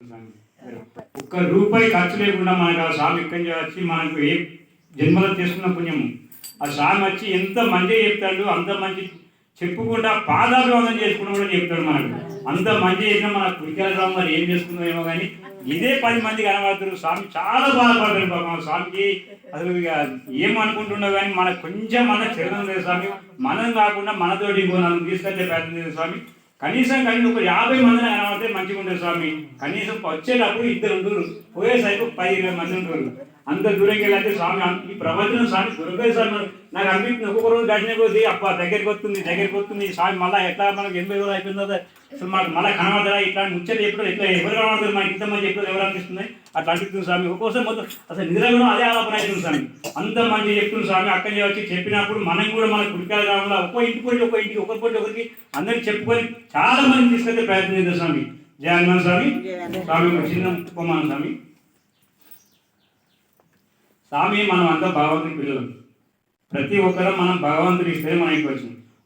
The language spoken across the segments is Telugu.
ఒక్క రూపాయి ఖర్చు లేకుండా మనకు ఆ స్వామి ఇక్కడి నుంచి వచ్చి మనకు ఏ జన్మలో చేసుకున్న పుణ్యము ఆ స్వామి వచ్చి ఎంత మంచిగా చెప్తాడు, అంత మంచి చెప్పుకుంటా పాదాభివందన చేసుకున్నా కూడా చెప్తాడు. మనకు అంత మంచి చేసినా మన కురికాల మరి ఏం చేసుకుందామేమో కానీ ఇదే 10 మంది కనబడుతున్నారు. స్వామి చాలా బాధపడతారు పాపం. స్వామికి అసలు ఇక ఏమనుకుంటున్నావు కానీ మనకు కొంచెం మన చిరణం లేదు స్వామి. మనం కాకుండా మనతోటి ఇంకో నన్ను తీసుకొచ్చే ప్రయత్నం లేదు స్వామి. కనీసం 50 మందిని కనబడితే మంచిగా ఉంటుంది స్వామి. కనీసం వచ్చేటప్పుడు 2 ఉంటారు, పోయేసరికి 10-20 మంది ఉంటారు. అంత దూరంకి వెళ్ళాలంటే స్వామి ఈ ప్రవచనం స్వామి దొరకదు సార్. నాకు అనిపిస్తుంది ఒక్కొక్క రోజు గడిచిన కొద్ది అప్ప దగ్గరికి వస్తుంది స్వామి. మళ్ళీ ఎట్లా మనకు 80 రోజులు అయిపోయిందో అసలు మాకు మళ్ళీ కనబడదా ఇట్లాంటి ముచ్చట్లు ఎప్పుడు ఎట్లా ఎవరు కనబడతారు మనకి ఇంతమంది చెప్పారు ఎవరు అనిపిస్తుంది అట్లా అనిపిస్తుంది స్వామి. ఒక్కోసారి మొత్తం అసలు నిద్రలో అదే ఆలోచన అవుతుంది స్వామి. అంత మంది చెప్తుంది స్వామి. అక్కడి వచ్చి చెప్పినప్పుడు మనం కూడా మన కుడికాల గ్రామంలో ఒక్కో ఇంటికి ఒకరికి అందరికి చెప్పుకొని చాలా మంది తీసుకెళ్తే ప్రయత్నం చేద్దాం స్వామి. జయ హనుమాన్ స్వామి. స్వామి చిన్న ఉపమానం స్వామి. స్వామి మనం అంతా భగవంతుడి పిల్లలు. ప్రతి ఒక్కరూ మనం భగవంతుడు ఇస్తే మనకి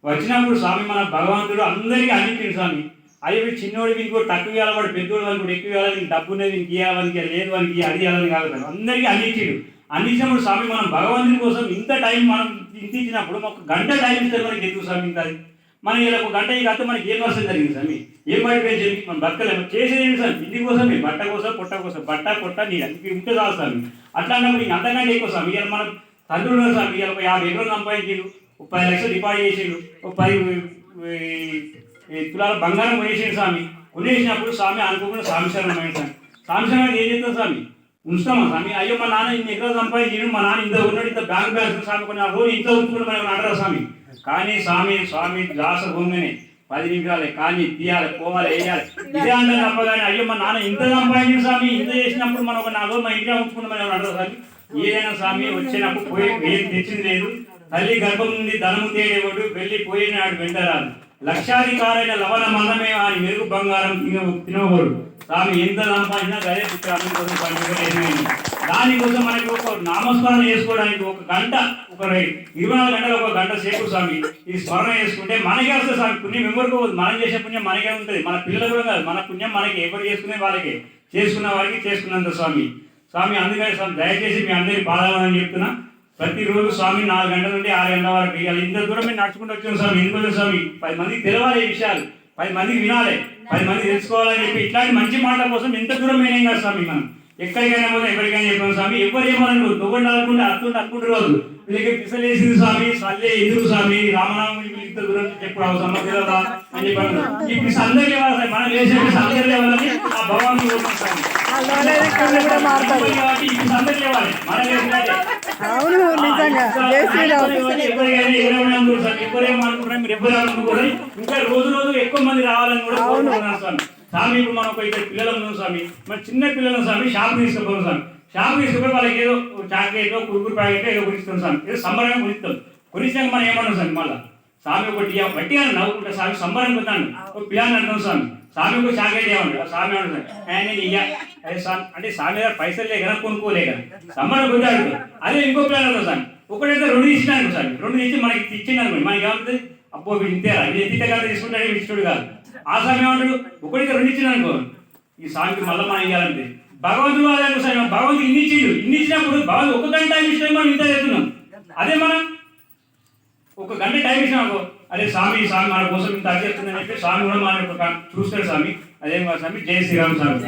వచ్చినప్పుడు స్వామి మన భగవంతుడు అందరికీ అందించింది స్వామి. అయ్యి చిన్నోడికి ఇంకోటి తక్కువ ఇవ్వాలి, వాడు పెద్దోడు వాడికి కూడా ఎక్కువ ఇవ్వాలి, డబ్బు ఉన్నది ఇంక ఇవ్వాలని లేదు వానికి అది ఇవ్వాలని కాదు అందరికీ అందించాడు. అందించినప్పుడు స్వామి మనం భగవంతుని కోసం ఇంత టైం మనం ఇంత ఇచ్చినప్పుడు ఒక గంట టైం ఇస్తే మనకి ఎందుకు స్వామి ఇంత మనం ఇలా ఒక గంట ఈ గత మనకి ఏం నష్టం జరిగింది స్వామి? ఏం పడిపోయి జరిగింది? మనం బతకలేము. చేసేది స్వామి ఇంటి కోసమే, బట్ట కోసం పొట్ట కోసం, బట్ట పొట్ట నీళ్ళు అందుకే ఉంటే చాలు స్వామి. అట్లా అన్నప్పుడు ఇంక అంతకంటే ఎక్కువ స్వామి. ఇవాళ మనం తండ్రులు ఉన్నారు స్వామి. ఇవాళ 50 ఎకరాలు సంపాదించారు, 10 లక్షలు డిపాజిట్ చేసిండు, 10 తులాల బంగారం కొనేసాడు స్వామి. కొనేసినప్పుడు స్వామి అనుకోకుండా స్వామి శరణమైన స్వామి. స్వామి శరణం ఏం చేస్తాం స్వామి? ఉంచుతామా స్వామి? అయ్యో మా నాన్న ఇన్ని ఎకరాలు సంపాదించాడు, మా నాన్న ఇంత ఉన్నాడు, ఇంత బ్యాంక్ బ్యాలెన్స్ స్వామి కొన్ని రోజు ఇంత ఉంచుకుంటే మనం అంటారా స్వామి? కానీ స్వామి దాస భూమిని 10 నిమిషాలే కానీ తీయాలి, పోవాలి, వేయాలి ఇదే అంటే తప్పగానే అయ్యో మా నాన్న ఇంత సంపాదించిన స్వామి ఇంత చేసినప్పుడు మనం ఒక 4 రోజులు మా ఇంట్లో ఉంచుకుంటే మనం అంటారు స్వామి. ఏదైనా స్వామి వచ్చినప్పుడు పోయి ఏం తెచ్చింది లేదు. తల్లి గర్భం నుండి ధనము తేడేవాడు వెళ్ళి పోయినాడు వెంటరాదు. లక్షాధికారైన లవణ మందమే అని మెరుగు బంగారం తినవడు. స్వామి ఎంత సంపాదించినా అదే పుత్రాన్ని కోసం పండుగ దానికోసం మనకి ఒక నామస్మరణ చేసుకోవడానికి ఒక గంట, ఒక 24 గంటలు ఒక గంట సేపు స్వామి ఈ స్మరణ చేసుకుంటే మనకే వస్తుంది స్వామి. పుణ్యం ఎవరికి మనం చేసే పుణ్యం మనకే ఉంటుంది, మన పిల్లలు కూడా కాదు. మన పుణ్యం మనకి ఎవరు చేసుకునే వాళ్ళకే, చేసుకున్న వారికి చేసుకున్నంత స్వామి. స్వామి అందుకని స్వామి దయచేసి మీ అందరికీ పాదాలని చెప్తున్నా. ప్రతిరోజు స్వామి 4 గంటల నుండి 6 గంటల వరకు ఇవాళ ఇంత దూరం మేము నడుచుకుంటూ వచ్చాం స్వామి. ఎందుకంటే స్వామి 10 మందికి తెలవాలి ఈ విషయాలు, 10 మందికి వినాలి, 10 మంది తెలుసుకోవాలని చెప్పి ఇట్లాంటి మంచి మాటల కోసం ఇంత దూరం మేనేం కాదు స్వామి. మనం ఎక్కడికైనా పోతే ఎక్కడికైనా చెప్పాను స్వామి. ఎవరు ఏమన్నా నువ్వు అనుకుంటే అట్టుంటే రోజు వీళ్ళకి పిసలేసింది స్వామి, సల్లే ఎందుకు స్వామి రామనామం ఇంత దూరం ఎప్పుడు అవసరం తెలియదా అని చెప్పాను. ఈ పిస అందరికీ ఇవ్వాలి, మనం చేసే పిస అందరికీ ఇవ్వాలని ఆ భగవాన్ కోరుకుంటాం స్వామి. ఇంకా రోజు ఎక్కువ మంది రావాలని కూడా కోరుకుంటున్నాను స్వామి. స్వామి ఇప్పుడు మనం ఒక 2 పిల్లలు ఉన్నాం స్వామి. మన చిన్న పిల్లలు స్వామి షాప్ తీసుకుపోతాం స్వామి. షాప్ తీసుకుపోయి వాళ్ళకి ఏదో చాక్లెట్ కురుకురు ప్యాకెట్ ఏదో కొనిస్తాం స్వామి. ఏదో సంబరంగా కొనిస్తాం. కొనిస్తాక మనం ఏమన్నాం స్వామి మళ్ళీ స్వామి ఒకటి వట్టిగా నవ్వుకుంటా స్వామి సంబరం కొట్టాను ఒక పిల్లని అంటాం స్వామి. స్వామి ఒక చాక్లెట్ ఏమంటారు స్వామి అంటారు నేను ఇయ్య అదే స్వామి అంటే స్వామి గారు పైసలు లేక కొనుక్కోలే కదా సంబరం కొట్టాడు. అదే ఇంకో పిల్లలు అంటాం స్వామి. ఒకటైతే 2 ఇచ్చినాను స్వామి. 2 ఇచ్చి మనకి ఇచ్చింది మనకి ఏమవుతుంది? అబ్బో వీడు ఇంతేరా ఇది ఎత్తితే కదా తీసుకుంటాడు ఇష్టడు కాదు. ఆ స్వామి ఏమంటాడు? ఒకటికి 2 ఇచ్చినాను అనుకో ఈ స్వామికి మళ్ళీ మనం ఇవ్వాలంటే భగవంతుడు అదే స్వామి. భగవంతుడు ఇన్ని ఇచ్చినప్పుడు భగవంతుడు 1 గంట టైం ఇచ్చినా మనం ఇంత చేస్తున్నాం. అదే మనం 1 గంట టైం ఇచ్చినాం అనుకో అదే స్వామి మన కోసం ఇంత అర్చేస్తుందని చెప్పి స్వామి కూడా మనం చూస్తాడు స్వామి. అదేం స్వామి. జై శ్రీరామ్ స్వామి.